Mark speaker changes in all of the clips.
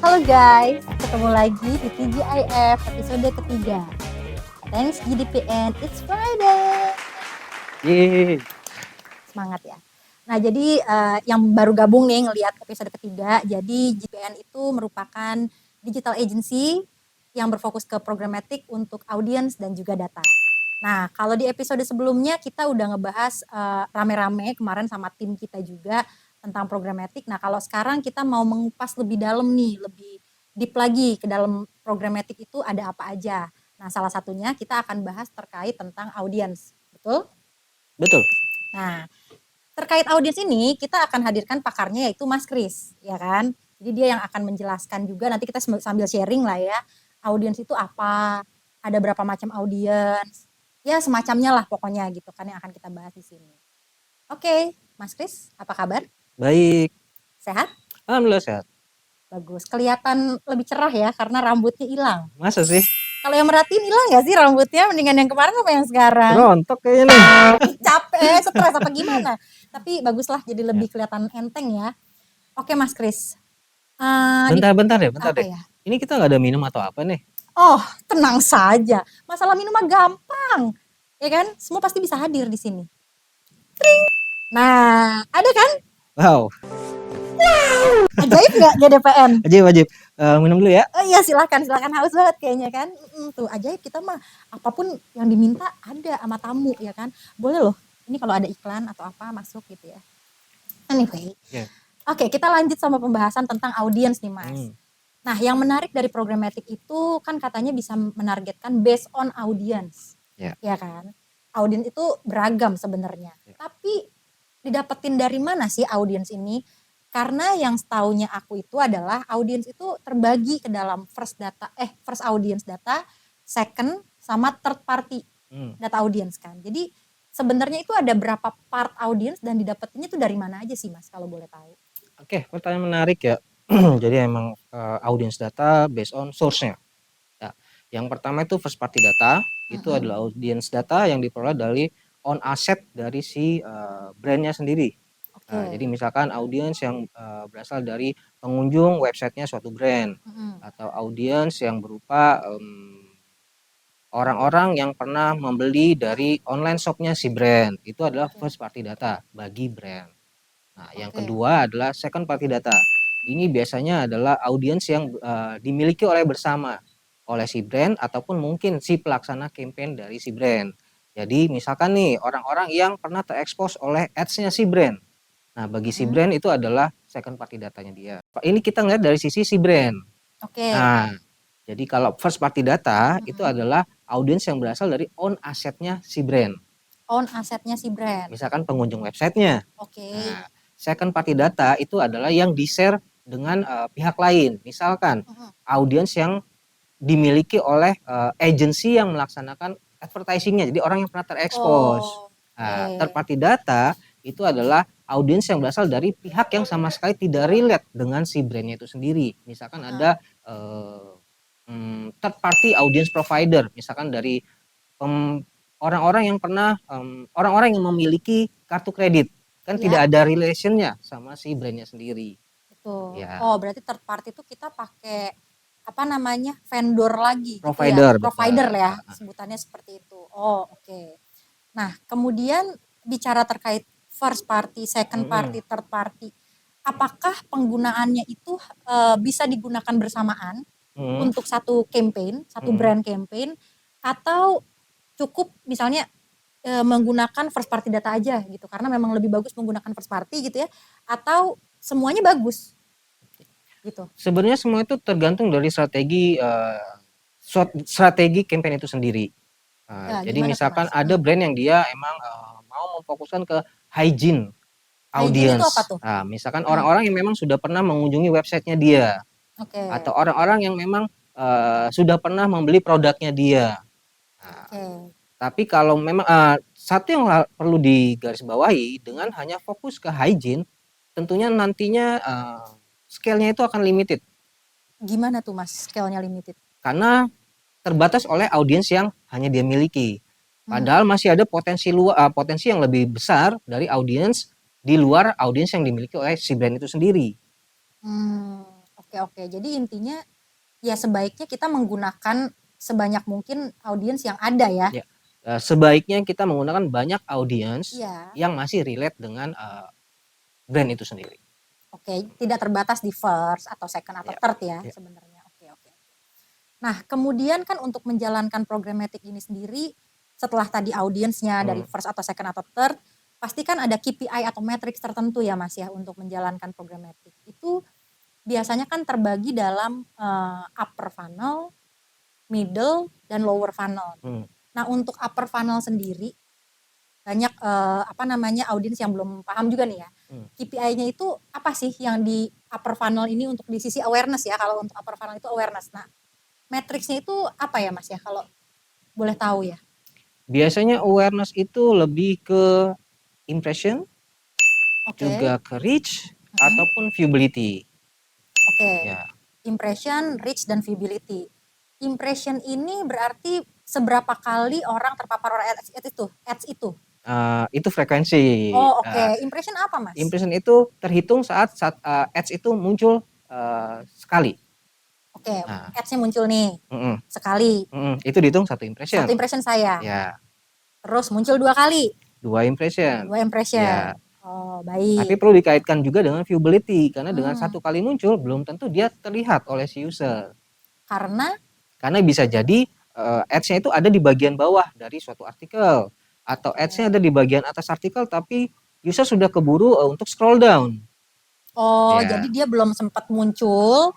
Speaker 1: Halo guys, ketemu lagi di TGIF episode ketiga. Thanks GDPN, it's Friday.
Speaker 2: Yeay.
Speaker 1: Semangat ya. Nah jadi yang baru gabung nih ngelihat episode ketiga, jadi GDPN itu merupakan digital agency yang berfokus ke programmatic untuk audiens dan juga data. Nah kalau di episode sebelumnya kita udah ngebahas rame-rame kemarin sama tim kita juga tentang programmatic. Nah kalau sekarang kita mau mengupas lebih dalam nih, lebih deep lagi ke dalam programmatic itu ada apa aja. Nah salah satunya kita akan bahas terkait tentang audiens, betul?
Speaker 2: Betul.
Speaker 1: Nah terkait audiens ini kita akan hadirkan pakarnya yaitu Mas Kris, ya kan? Jadi dia yang akan menjelaskan juga, nanti kita sambil sharing lah ya, audiens itu apa, ada berapa macam audiens, ya semacamnya lah pokoknya gitu kan yang akan kita bahas di sini. Oke, Mas Kris, apa kabar?
Speaker 2: Baik.
Speaker 1: Sehat?
Speaker 2: Alhamdulillah sehat.
Speaker 1: Bagus, kelihatan lebih cerah ya karena rambutnya hilang.
Speaker 2: Masa sih?
Speaker 1: Kalau yang merhatiin hilang gak sih rambutnya? Mendingan yang kemarin apa yang sekarang?
Speaker 2: Rontok kayaknya nih.
Speaker 1: Capek, stres apa gimana? Tapi baguslah jadi lebih kelihatan enteng ya. Oke Mas Kris.
Speaker 2: Bentar
Speaker 1: apa
Speaker 2: deh.
Speaker 1: ya?
Speaker 2: Ini kita nggak ada minum atau apa nih?
Speaker 1: Oh, tenang saja. Masalah minum mah gampang. Ya kan? Semua pasti bisa hadir di sini. Tring. Nah, ada kan?
Speaker 2: Wow.
Speaker 1: Ajaib nggak GDPN?
Speaker 2: Wajib. Minum dulu ya.
Speaker 1: Oh iya silakan haus banget kayaknya kan. Tuh ajaib kita mah apapun yang diminta ada sama tamu ya kan. Boleh loh. Ini kalau ada iklan atau apa masuk gitu ya. Anyway.
Speaker 2: Yeah.
Speaker 1: Oke, kita lanjut sama pembahasan tentang audiens nih Mas. Nah, yang menarik dari programmatic itu kan katanya bisa menargetkan based on audience.
Speaker 2: Yeah.
Speaker 1: Ya kan? Audiens itu beragam sebenarnya. Yeah. Tapi didapetin dari mana sih audiens ini? Karena yang setaunya aku itu adalah audiens itu terbagi ke dalam first audience data, second sama third party data audience kan. Jadi sebenarnya itu ada berapa part audience dan didapetinnya itu dari mana aja sih Mas kalau boleh tahu?
Speaker 2: Oke, pertanyaan menarik ya. Jadi emang audience data based on source-nya. Ya, yang pertama itu first party data, itu adalah audience data yang diperoleh dari on asset dari si brandnya sendiri. Jadi misalkan audiens yang berasal dari pengunjung websitenya suatu brand, atau audiens yang berupa orang-orang yang pernah membeli dari online shopnya si brand, itu adalah first party data bagi brand. Nah, yang kedua adalah second party data. Ini biasanya adalah audiens yang dimiliki bersama oleh si brand ataupun mungkin si pelaksana campaign dari si brand. Jadi misalkan nih orang-orang yang pernah terekspos oleh ads-nya si brand. Nah, bagi si brand itu adalah second party datanya dia. Ini kita ngeliat dari sisi si brand. Nah, jadi kalau first party data itu adalah audiens yang berasal dari own assetnya si brand.
Speaker 1: Own assetnya si brand.
Speaker 2: Misalkan pengunjung websitenya. Nah, second party data itu adalah yang di-share dengan pihak lain. Misalkan audiens yang dimiliki oleh agensi yang melaksanakan advertisingnya. Jadi orang yang pernah terekspos. Nah, third party data itu adalah audiens yang berasal dari pihak yang sama sekali tidak relate dengan si brandnya itu sendiri. Misalkan ada third party audience provider, misalkan dari orang-orang yang pernah orang-orang yang memiliki kartu kredit, kan tidak ada relationnya sama si brandnya sendiri.
Speaker 1: Betul. Ya. Oh berarti third party itu kita pakai apa namanya vendor lagi,
Speaker 2: provider,
Speaker 1: gitu ya? Provider ya, sebutannya seperti itu. Oh oke. Nah kemudian bicara terkait first party, second party, third party, apakah penggunaannya itu bisa digunakan bersamaan untuk satu campaign, satu brand campaign, atau cukup misalnya menggunakan first party data aja gitu, karena memang lebih bagus menggunakan first party gitu ya, atau semuanya bagus gitu?
Speaker 2: Sebenarnya semua itu tergantung dari strategi campaign itu sendiri. Jadi misalkan ada brand yang dia emang mau memfokuskan ke hygiene audience. Nah, misalkan orang-orang yang memang sudah pernah mengunjungi websitenya dia, atau orang-orang yang memang sudah pernah membeli produknya dia. Nah, tapi kalau memang satu yang perlu digarisbawahi, dengan hanya fokus ke hygiene, tentunya nantinya scale-nya itu akan limited.
Speaker 1: Gimana tuh Mas scale-nya limited?
Speaker 2: Karena terbatas oleh audiens yang hanya dia miliki. Padahal masih ada potensi yang lebih besar dari audiens di luar audiens yang dimiliki oleh si brand itu sendiri.
Speaker 1: Oke. Jadi intinya ya sebaiknya kita menggunakan sebanyak mungkin audiens yang ada ya.
Speaker 2: Ya, sebaiknya kita menggunakan banyak audiens
Speaker 1: Iya.
Speaker 2: yang masih relate dengan brand itu sendiri.
Speaker 1: Oke, tidak terbatas di first atau second atau
Speaker 2: Ya,
Speaker 1: third ya
Speaker 2: ya.
Speaker 1: sebenarnya. Oke. Nah, kemudian kan untuk menjalankan programmatic ini sendiri, setelah tadi audiensnya dari first atau second atau third, pasti kan ada KPI atau matrix tertentu ya Mas ya untuk menjalankan programmatic. Itu biasanya kan terbagi dalam upper funnel, middle, dan lower funnel. Nah, untuk upper funnel sendiri, banyak audiens yang belum paham juga nih ya. KPI-nya itu apa sih yang di upper funnel ini untuk di sisi awareness ya, kalau untuk upper funnel itu awareness. Nah, matriksnya itu apa ya Mas ya kalau boleh tahu ya?
Speaker 2: Biasanya awareness itu lebih ke impression, juga
Speaker 1: Oke.
Speaker 2: ke reach, ataupun viewability.
Speaker 1: Oke.
Speaker 2: Ya,
Speaker 1: Impression, reach, dan viewability. Impression ini berarti seberapa kali orang terpapar oleh ads itu?
Speaker 2: itu frekuensi.
Speaker 1: Oh, oke. Impression apa Mas?
Speaker 2: Impression itu terhitung saat ads itu muncul sekali.
Speaker 1: Oke,
Speaker 2: Nah,
Speaker 1: ads-nya muncul nih sekali.
Speaker 2: itu dihitung satu impression.
Speaker 1: Satu impression saya.
Speaker 2: Ya,
Speaker 1: Terus muncul 2 kali.
Speaker 2: 2 impression.
Speaker 1: 2 impression.
Speaker 2: Ya.
Speaker 1: Oh,
Speaker 2: Tapi
Speaker 1: baik.
Speaker 2: perlu dikaitkan juga dengan viewability karena dengan satu kali muncul belum tentu dia terlihat oleh si user. Karena bisa jadi ads-nya itu ada di bagian bawah dari suatu artikel atau ads-nya ada di bagian atas artikel tapi user sudah keburu untuk scroll down.
Speaker 1: Oh,
Speaker 2: Ya.
Speaker 1: jadi dia belum sempat muncul.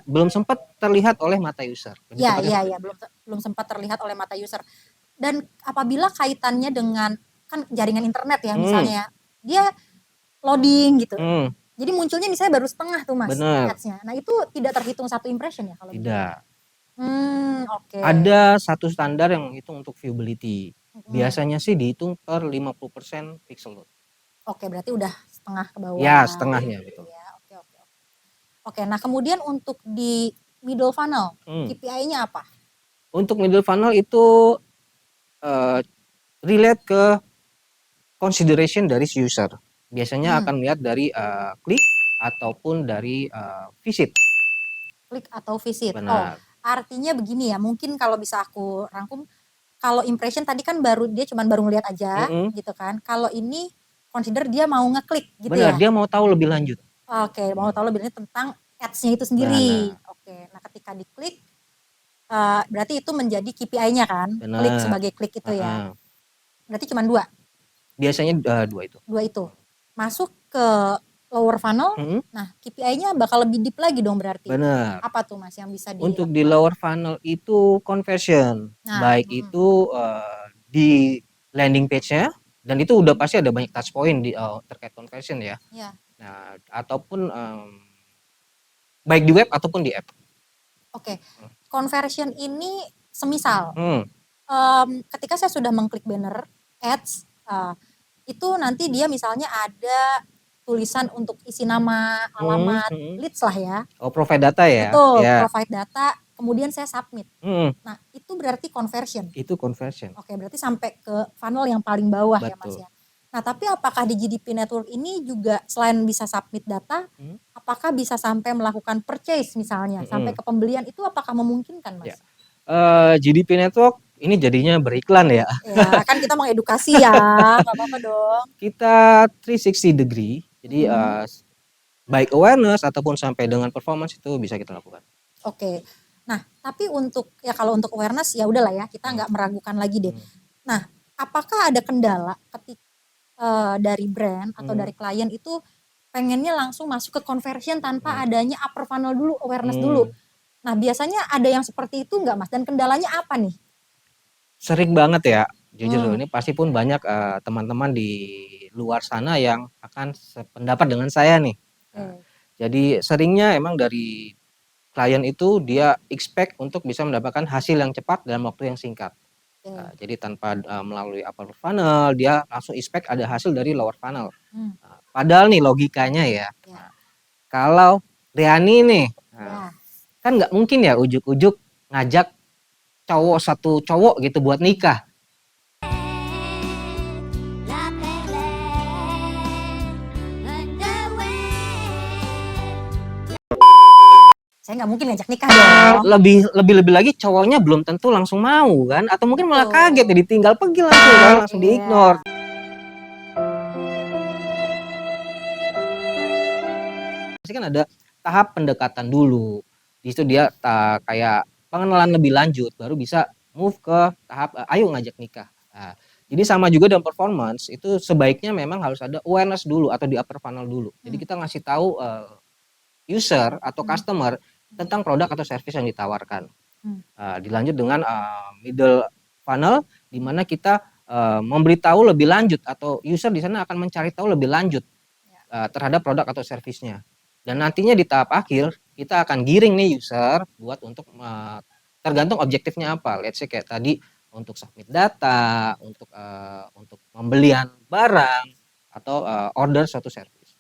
Speaker 2: Belum sempat terlihat oleh mata user.
Speaker 1: Iya, belum sempat terlihat oleh mata user. Dan apabila kaitannya dengan kan jaringan internet ya misalnya ya, dia loading gitu. Jadi munculnya misalnya baru setengah tuh Mas ads-nya. Nah, itu tidak terhitung satu impression ya kalau
Speaker 2: tidak.
Speaker 1: Oke.
Speaker 2: Ada satu standar yang menghitung untuk viewability. Biasanya sih dihitung per 50% pixel load.
Speaker 1: Oke, berarti udah setengah ke bawah.
Speaker 2: Ya, setengahnya betul.
Speaker 1: Ya, oke. Nah, kemudian untuk di middle funnel, KPI-nya apa?
Speaker 2: Untuk middle funnel itu relate ke consideration dari si user. Biasanya akan melihat dari klik ataupun dari visit.
Speaker 1: Klik atau visit.
Speaker 2: Benar.
Speaker 1: Oh, artinya begini ya, mungkin kalau bisa aku rangkum, kalau impression tadi kan dia cuma baru ngeliat aja gitu kan. Kalau ini consider dia mau ngeklik gitu.
Speaker 2: Benar,
Speaker 1: ya.
Speaker 2: dia mau tahu lebih lanjut.
Speaker 1: Oke, mau tahu lebih lanjut tentang ads-nya itu sendiri.
Speaker 2: Benar.
Speaker 1: Oke, nah ketika diklik berarti itu menjadi KPI-nya kan?
Speaker 2: Benar.
Speaker 1: Klik sebagai klik itu ya. Berarti cuma 2.
Speaker 2: Biasanya 2 itu.
Speaker 1: 2 itu. Masuk ke lower funnel. Nah, KPI-nya bakal lebih deep lagi dong berarti.
Speaker 2: Benar.
Speaker 1: Apa tuh Mas yang bisa
Speaker 2: Untuk di lower funnel itu conversion. Baik itu di landing page-nya dan itu udah pasti ada banyak touch point terkait conversion ya. Nah, ataupun baik di web ataupun di app.
Speaker 1: Oke. Conversion ini semisal ketika saya sudah mengklik banner ads, itu nanti dia misalnya ada tulisan untuk isi nama, alamat, leads lah ya.
Speaker 2: Oh, provide data ya.
Speaker 1: Betul, provide data, kemudian saya submit. Nah, itu berarti conversion.
Speaker 2: Itu conversion.
Speaker 1: Oke, berarti sampai ke funnel yang paling bawah. Betul. Ya Mas ya. Nah, tapi apakah di GDP Network ini juga selain bisa submit data, apakah bisa sampai melakukan purchase misalnya, sampai ke pembelian, itu apakah memungkinkan Mas?
Speaker 2: Ya. GDP Network ini jadinya beriklan ya.
Speaker 1: Ya, kan kita mengedukasi ya, nggak apa-apa dong.
Speaker 2: Kita 360 degree, jadi baik awareness ataupun sampai dengan performance itu bisa kita lakukan.
Speaker 1: Oke. Nah, tapi kalau untuk awareness ya udahlah ya, kita nggak meragukan lagi deh. Nah, apakah ada kendala ketika dari brand atau dari klien itu pengennya langsung masuk ke conversion tanpa adanya upper funnel dulu, awareness dulu? Nah, biasanya ada yang seperti itu nggak Mas? Dan kendalanya apa nih?
Speaker 2: Sering banget ya, jujur ini pasti pun banyak teman-teman di luar sana yang akan sependapat dengan saya nih. Jadi seringnya emang dari klien itu dia expect untuk bisa mendapatkan hasil yang cepat dalam waktu yang singkat. Jadi tanpa melalui upper funnel, dia langsung expect ada hasil dari lower funnel. Padahal nih logikanya ya, kalau Riani nih, kan nggak mungkin ya ujuk-ujuk ngajak satu cowok gitu buat nikah.
Speaker 1: saya nggak mungkin ngajak nikah dong.
Speaker 2: Lebih lagi cowoknya belum tentu langsung mau kan, atau mungkin malah kaget ya ditinggal pergi langsung kan, langsung di-ignore. Pasti kan ada tahap pendekatan dulu. Di situ dia kayak pengenalan lebih lanjut, baru bisa move ke tahap ayo ngajak nikah. Nah, jadi sama juga dalam performance itu sebaiknya memang harus ada awareness dulu atau di upper funnel dulu. Jadi kita ngasih tahu user atau customer tentang produk atau service yang ditawarkan. Dilanjut dengan middle funnel di mana kita memberitahu lebih lanjut atau user di sana akan mencari tahu lebih lanjut terhadap produk atau servisnya. Dan nantinya di tahap akhir kita akan giring nih user buat untuk tergantung objektifnya apa. Let's say kayak tadi untuk submit data, untuk pembelian barang atau order suatu service.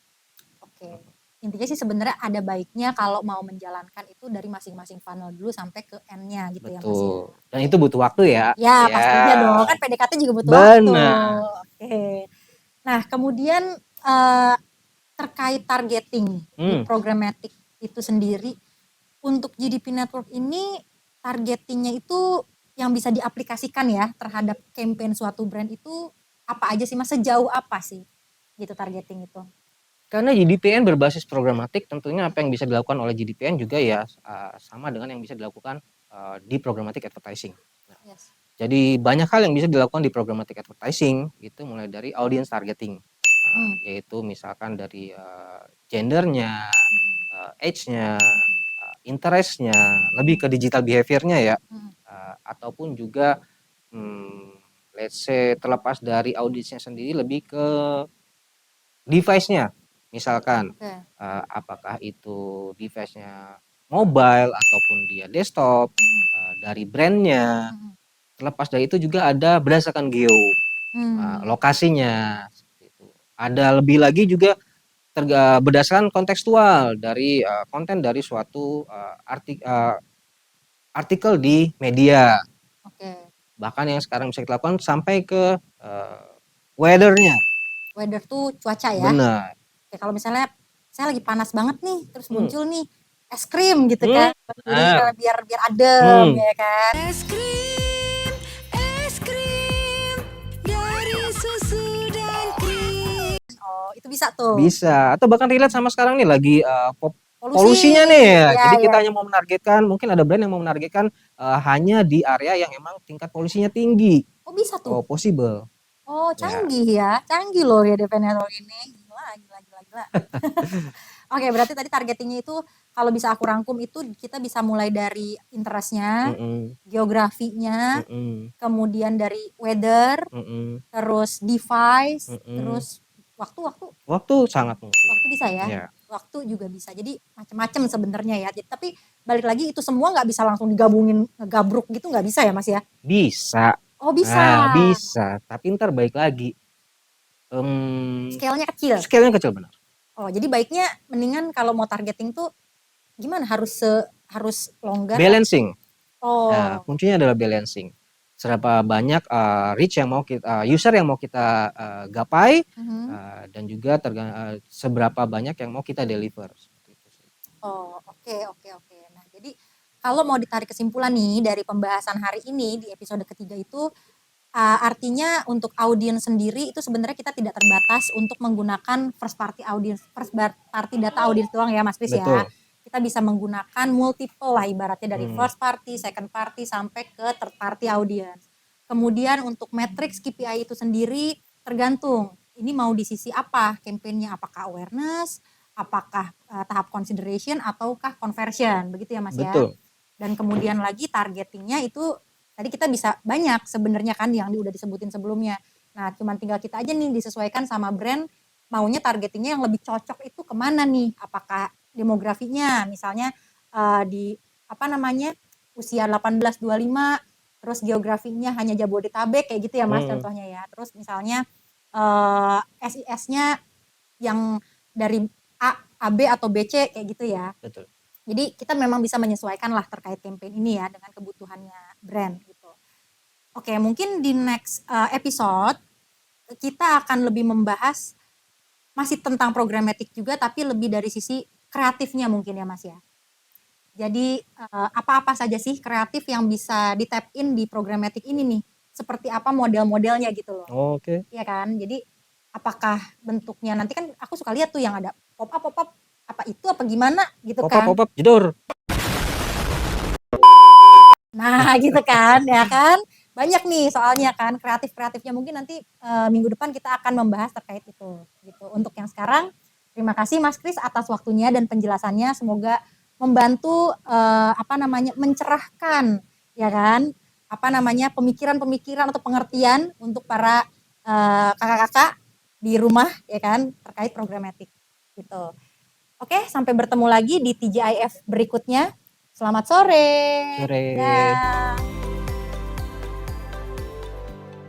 Speaker 1: Oke. Intinya sih sebenarnya ada baiknya kalau mau menjalankan itu dari masing-masing funnel dulu sampai ke end-nya gitu.
Speaker 2: Betul.
Speaker 1: Ya Mas ya.
Speaker 2: Dan itu butuh waktu ya.
Speaker 1: Ya pastinya dong, kan PDKT juga butuh waktu. Oke. Nah kemudian terkait targeting di programmatic itu sendiri, untuk GDP Network ini targetingnya itu yang bisa diaplikasikan ya terhadap campaign suatu brand itu apa aja sih Mas? Sejauh apa sih gitu targeting itu?
Speaker 2: Karena GDPN berbasis programatik, tentunya apa yang bisa dilakukan oleh GDPN juga ya sama dengan yang bisa dilakukan di programmatic advertising. Nah, jadi banyak hal yang bisa dilakukan di programmatic advertising, itu mulai dari audience targeting, yaitu misalkan dari gendernya, age-nya, interest-nya, lebih ke digital behavior-nya ya, ataupun juga let's say terlepas dari audiensnya sendiri lebih ke device-nya. Misalkan apakah itu device-nya mobile ataupun dia desktop, dari brandnya. Terlepas dari itu juga ada berdasarkan geo, lokasinya. Ada lebih lagi juga berdasarkan kontekstual dari konten dari suatu artikel di media. Bahkan yang sekarang bisa kita lakukan sampai ke weather-nya.
Speaker 1: Weather tuh cuaca ya.
Speaker 2: Benar.
Speaker 1: Ya, kalau misalnya saya lagi panas banget nih, terus muncul nih es krim gitu kan, jadi biar adem ya kan. Es krim dari susu dan krim. Oh itu bisa tuh.
Speaker 2: Bisa, atau bahkan relate sama sekarang nih lagi polusinya nih ya. Jadi kita hanya mau menargetkan, mungkin ada brand yang mau menargetkan hanya di area yang emang tingkat polusinya tinggi.
Speaker 1: Oh bisa tuh.
Speaker 2: Oh possible.
Speaker 1: Oh canggih ya, canggih loh ya GDP Network ini. Gila. Oke, berarti tadi targetingnya itu kalau bisa aku rangkum itu kita bisa mulai dari interestnya, geografinya, kemudian dari weather, terus device, terus waktu
Speaker 2: sangat mungkin.
Speaker 1: Waktu bisa ya. Waktu juga bisa. Jadi macam-macam sebenarnya ya. Tapi balik lagi itu semua nggak bisa langsung digabungin ngegabruk gitu, nggak bisa ya Mas ya?
Speaker 2: Bisa.
Speaker 1: Oh bisa.
Speaker 2: Nah, bisa. Tapi ntar balik lagi.
Speaker 1: Scale-nya kecil.
Speaker 2: Scale-nya kecil benar.
Speaker 1: Oh jadi baiknya mendingan kalau mau targeting tuh gimana, harus longgar?
Speaker 2: Balancing.
Speaker 1: Oh.
Speaker 2: Nah, kuncinya adalah balancing. Seberapa banyak reach yang mau kita user yang mau kita gapai, dan juga seberapa banyak yang mau kita deliver.
Speaker 1: Oh oke. Nah jadi kalau mau ditarik kesimpulan nih dari pembahasan hari ini di episode ketiga itu artinya untuk audiens sendiri itu sebenarnya kita tidak terbatas untuk menggunakan first party data audiens doang ya Mas Kris ya. Kita bisa menggunakan multiple lah ibaratnya dari first party, second party sampai ke third party audience. Kemudian untuk matrix KPI itu sendiri tergantung ini mau di sisi apa campaign-nya, apakah awareness, apakah tahap consideration ataukah conversion, begitu ya Mas ya. Dan kemudian lagi targetingnya itu tadi kita bisa banyak sebenarnya kan yang udah disebutin sebelumnya. Nah cuman tinggal kita aja nih disesuaikan sama brand maunya targetingnya yang lebih cocok itu kemana nih, apakah demografinya misalnya di usia 18-25, terus geografinya hanya Jabodetabek kayak gitu ya Mas contohnya ya. Terus misalnya SIS-nya yang dari A, B atau BC kayak gitu ya.
Speaker 2: Betul.
Speaker 1: Jadi kita memang bisa menyesuaikan lah terkait campaign ini ya dengan kebutuhannya brand gitu. Oke, mungkin di next episode kita akan lebih membahas masih tentang programmatic juga tapi lebih dari sisi kreatifnya mungkin ya Mas ya. Jadi apa-apa saja sih kreatif yang bisa di tap in di Programmatic ini nih? Seperti apa model-modelnya gitu loh.
Speaker 2: Oke.
Speaker 1: Iya kan? Jadi apakah bentuknya nanti kan aku suka lihat tuh yang ada pop up apa itu apa gimana gitu kan.
Speaker 2: Pop up jedor.
Speaker 1: Nah, gitu kan, ya kan? Banyak nih soalnya kan kreatif-kreatifnya mungkin nanti minggu depan kita akan membahas terkait itu gitu. Untuk yang sekarang terima kasih Mas Kris atas waktunya dan penjelasannya. Semoga membantu mencerahkan ya kan? Pemikiran-pemikiran atau pengertian untuk para kakak-kakak di rumah ya kan terkait Programmatic gitu. Oke, sampai bertemu lagi di TGIF berikutnya. Selamat sore.
Speaker 2: Sore.
Speaker 1: Dah.